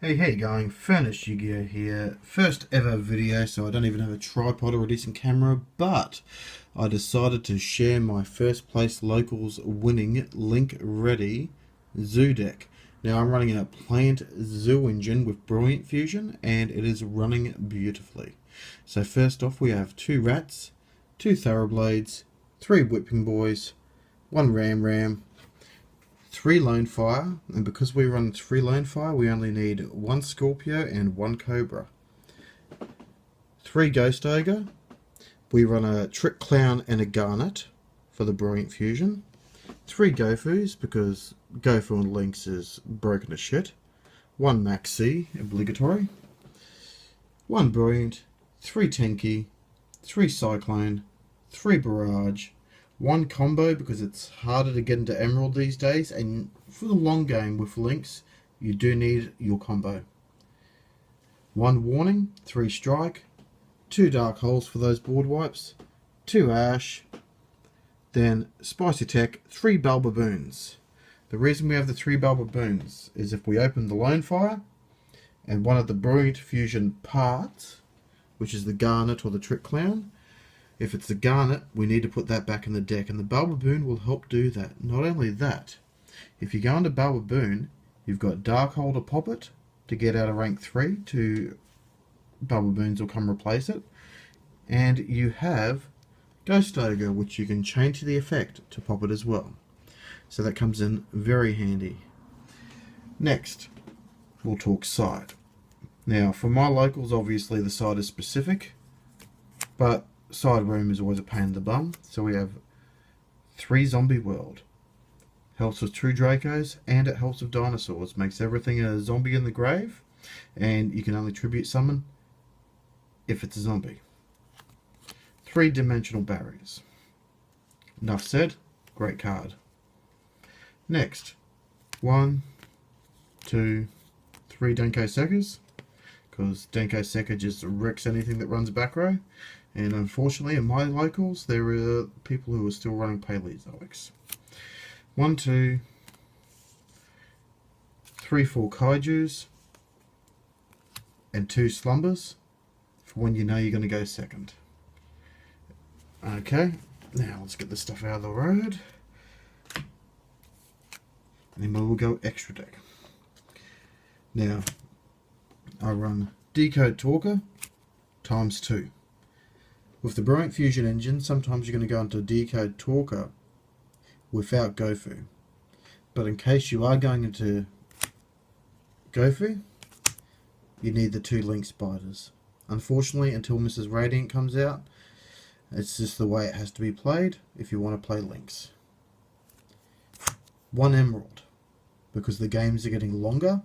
Hey, how you going? Furnished Yu-Gi-Oh here. First ever video, so I don't even have a tripod or a decent camera, but I decided to share my first place locals winning link ready Zodiac. Now I'm running a plant zoo engine with Brilliant Fusion, and it is running beautifully. So first off we have 2 rats, 2 thoroughblades, 3 whipping boys, 1 ram, 3 lone fire, and because we run 3 lone fire, we only need 1 Scorpio and 1 Cobra. 3 ghost ogre. We run a trick clown and a garnet for the brilliant fusion. 3 gofus because gofu and lynx is broken to shit. 1 maxi obligatory. 1 brilliant. 3 tenki. 3 cyclone. 3 barrage. 1 combo because it's harder to get into Emerald these days, and for the long game with links you do need your combo. 1 warning, 3 strike, 2 dark holes for those board wipes, 2 ash, then spicy tech, 3 bell baboons. The reason we have the 3 bell baboons is if we open the lone fire and one of the brilliant fusion parts, which is the garnet or the trick clown, if it's the garnet, we need to put that back in the deck, and the bell baboon will help do that. Not only that, if you go into bell baboon, you've got dark hole to pop it to get out of rank 3, 2 bell baboons will come replace it, and you have ghost ogre, which you can chain to the effect to pop it as well. So that comes in very handy. Next, we'll talk side. Now, for my locals, obviously the side is specific, but side room is always a pain in the bum. So we have 3 zombie world. Helps with 2 Dracos, and it helps with dinosaurs. Makes everything a zombie in the grave, and you can only tribute summon if it's a zombie. 3 dimensional barriers. Enough said. Great card. Next, 1, 2, 3 Denko Sekkers, because Denko Sekker just wrecks anything that runs back row. And unfortunately, in my locals, there are people who are still running Paleozoics. 1, 2, 3, 4 Kaijus, and 2 Slumbers for when you know you're going to go second. Okay, now let's get this stuff out of the road. And then we'll go extra deck. Now, I run Decode Talker times 2. With the Brilliant Fusion engine, sometimes you're going to go into Decode Talker without Gofu. But in case you are going into Gofu, you need the 2 Link Spiders. Unfortunately, until Mrs. Radiant comes out, it's just the way it has to be played if you want to play Links. 1 Emerald, because the games are getting longer.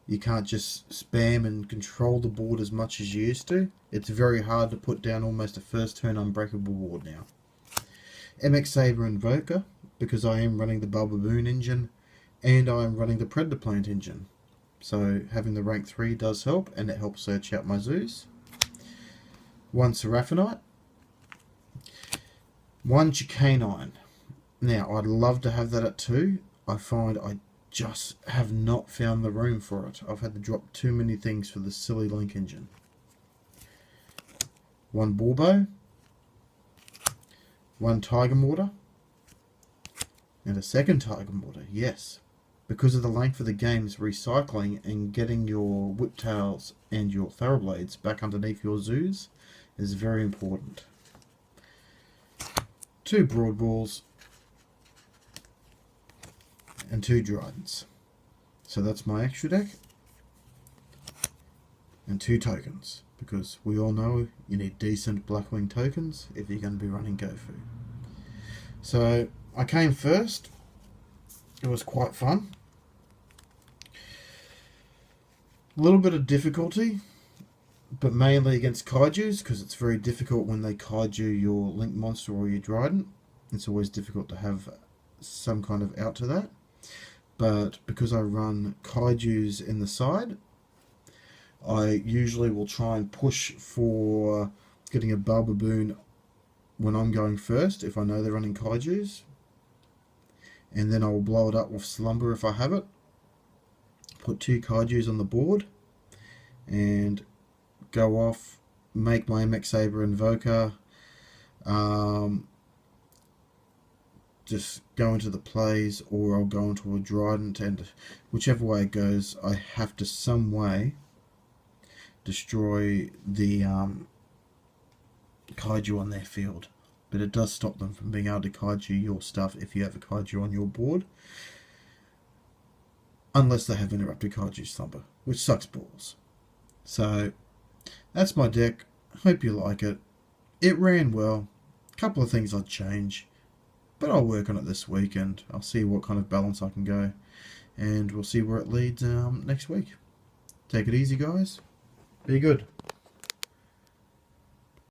You can't just spam and control the board as much as you used to. It's very hard to put down almost a first turn unbreakable board now. MX Saber Invoker, because I am running the Bell Baboon engine and I am running the Predator Plant engine. So having the rank 3 does help, and it helps search out my zoos. 1 Seraphinite. 1 Chicanine. Now I'd love to have that at 2. I find I just have not found the room for it. I've had to drop too many things for the silly Link engine. 1 Bulbo, 1 Tiger Mortar, and a second Tiger Mortar, yes. Because of the length of the games, recycling and getting your Whiptails and your Thoroughblades back underneath your zoos is very important. 2 Broadballs, and 2 Dryadens. So that's my extra deck. And 2 tokens, because we all know you need decent Blackwing tokens if you're going to be running Gofu. So I came first. It was quite fun. A little bit of difficulty, but mainly against Kaijus, because it's very difficult when they Kaiju your Link Monster or your Dryden. It's always difficult to have some kind of out to that. But because I run Kaijus in the side, I usually will try and push for getting a Bell Baboon when I'm going first, if I know they're running Kaijus. And then I will blow it up with Slumber if I have it. put 2 kaijus on the board and go off, make my MX Saber Invoker, just go into the plays, or I'll go into a Trident, and whichever way it goes, I have to some way destroy the kaiju on their field. But it does stop them from being able to kaiju your stuff if you have a kaiju on your board, unless they have interrupted kaiju slumber, which sucks balls. So that's my deck. Hope you like it. It ran well. A couple of things I'd change, but I'll work on it this week, and I'll see what kind of balance I can go, and we'll see where it leads next week. Take it easy, guys. Be good.